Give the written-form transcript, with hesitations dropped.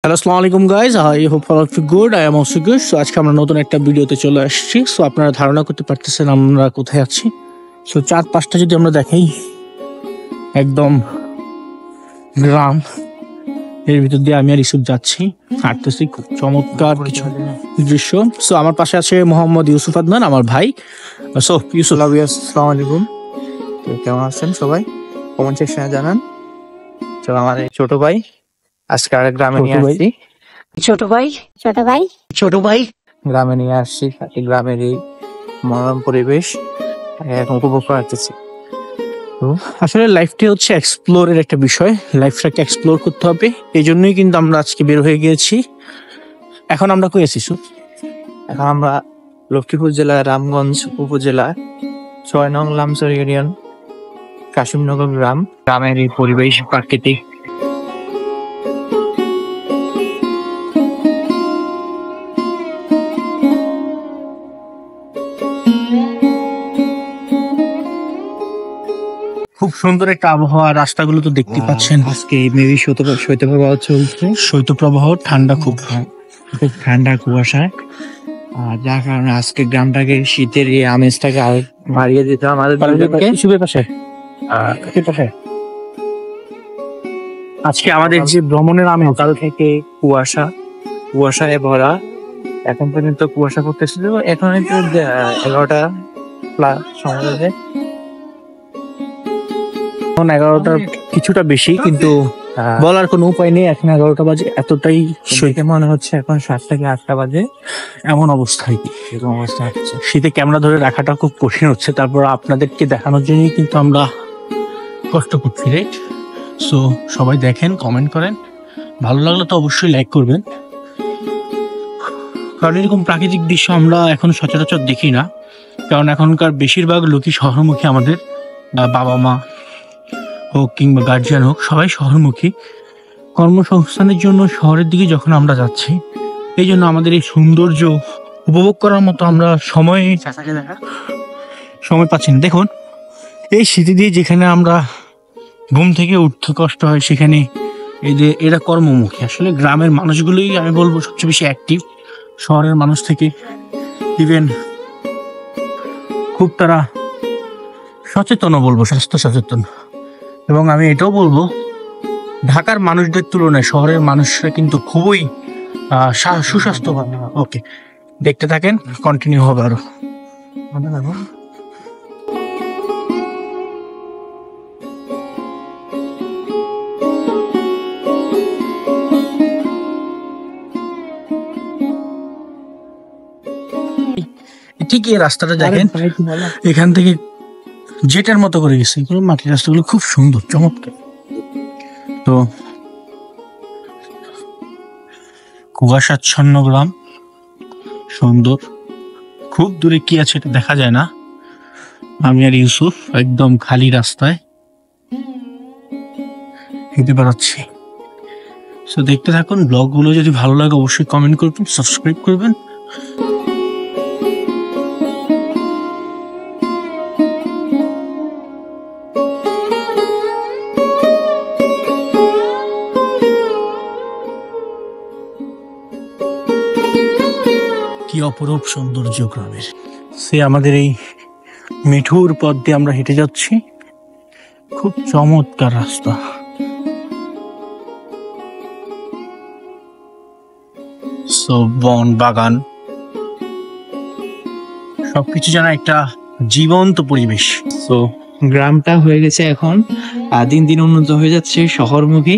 Hello, আসসালামু আলাইকুম guys. I hope all of you good. I am also good. So আজকে আমরা নতুন একটা ভিডিওতে চলে আসছি। সো আপনারা ধারণা করতে পারতেছেন আমরা কোথায় আছি। সো চারপাশটা যদি আমরা দেখাই, একদম গ্রাম, এর ভিতর দিয়ে আমি আর ইউসুফ যাচ্ছি, হাঁটতেছি। খুব চমৎকার কিছু দৃশ্য। সো আমার পাশে আছে মোহাম্মদ ইউসুফ আদনান, আমার ভাই। সো ইউসুফ, আসসালামু আলাইকুম। তো কেমন আছেন সবাই? কমেন্ট সেকশনে জানান। তো আমার এই ছোট ভাই আজকে আর গ্রামে নিয়ে আসছি। ছোট ভাই গ্রামে নিয়ে আসছি, এই গ্রামের এই মনোরম পরিবেশ এখন উপভোগ করতেছি। আসলে লাইফটি হচ্ছে এক্সপ্লোরের একটা বিষয়। লাইফটাকে এক্সপ্লোর করতে হবে, এই জন্যই কিন্তু আমরা আজকে বের হয়ে গিয়েছি। এখন আমরা কই আছি ইউসুফ? এখন আমরা লক্ষ্মীপুর জেলার রামগঞ্জ উপজেলা ৬ নং লামসর ইউনিয়ন কাশিমনগর গ্রাম। গ্রামের এই পরিবেশ প্রাকৃতিক খুব সুন্দর একটা আবহাওয়া, রাস্তাগুলো তো দেখতে পাচ্ছেন। আজকে মেবি শৈত্যপ্রবাহ চলছে, শৈত্যপ্রবাহ, ঠান্ডা খুব খুব ঠান্ডা কুয়াশায়। আর যার কারণে আজকে গ্রামটাকে শীতের এই আমেজটাকে আর বাড়িয়ে দিতে আমাদের দুজনকে। ইউসুফের পাশে আজকে আমাদের যে ভ্রমণের আমেজ, সকাল থেকে কুয়াশায় ভরা। এখন পর্যন্ত কুয়াশা করতেছিল, এখন একটু 11টা প্লাস সময় বাজে। এখন 11টার কিছুটা বেশি, কিন্তু বলার কোনো উপায় নেই। এখন 11টা বাজে, এতটাই শীতে মনে হচ্ছে এখন 7 থেকে 8টা বাজে। এমন অবস্থায় এরকম অবস্থা হচ্ছে। শীতে ক্যামেরা ধরে রাখাটা খুব কঠিন হচ্ছে। তারপর আপনাদেরকে দেখানোর জন্যই কিন্তু আমরা কষ্ট করছি, রাইট? সো সবাই দেখেন, কমেন্ট করেন, ভালো লাগলে তো অবশ্যই লাইক করবেন। কারণ এরকম প্রাকৃতিক দৃশ্য আমরা এখন সচরাচর দেখি না। কারণ এখনকার বেশিরভাগ লোকই শহরমুখী। আমাদের বাবা মা হোক কিংবা গার্জিয়ান হোক, সবাই শহরমুখী। কর্মসংস্থানের জন্য শহরের দিকে যখন আমরা যাচ্ছি, এই জন্য আমাদের এই সৌন্দর্য উপভোগ করার মতো আমরা সময় পাচ্ছি না। দেখুন, এই শীতে দিয়ে যেখানে আমরা ঘুম থেকে উঠতে কষ্ট হয়, সেখানে এই যে এরা কর্মমুখী। আসলে গ্রামের মানুষগুলোই আমি বলবো সবচেয়ে বেশি অ্যাক্টিভ শহরের মানুষ থেকে। ইভেন খুব তারা সচেতনও বলবো, স্বাস্থ্য সচেতন। এবং আমি এটাও বলবো, ঢাকার মানুষদের তুলনায় শহরের মানুষরা কিন্তু খুবই সুস্বাস্থ্যবান। ওকে, দেখতে থাকেন, কন্টিনিউ হবে আরো। ঠিক এই রাস্তাটা দেখেন, এখান থেকে জেটের মতো করে গেছে। এগুলো মাটির রাস্তাগুলো খুব সুন্দর, চমৎকার। তো কুয়াশাচ্ছন্ন গ্রাম, সুন্দর। খুব দূরে কি আছে এটা দেখা যায় না। আমি আর ইউসুফ একদম খালি রাস্তায় হেঁটে বেড়াচ্ছি। সো দেখতে থাকুন। ব্লগগুলো যদি ভালো লাগে অবশ্যই কমেন্ট করবেন, সাবস্ক্রাইব করবেন। কি অপরূপ সৌন্দর্য গ্রামের। সে আমাদের এই মিঠুর পথ দিয়ে আমরা হেঁটে যাচ্ছি। খুব চমৎকার রাস্তা। সো বন, বাগান, সবকিছু যেন একটা জীবন্ত পরিবেশ। তো গ্রামটা হয়ে গেছে এখন দিন দিন উন্নত হয়ে যাচ্ছে শহরমুখী।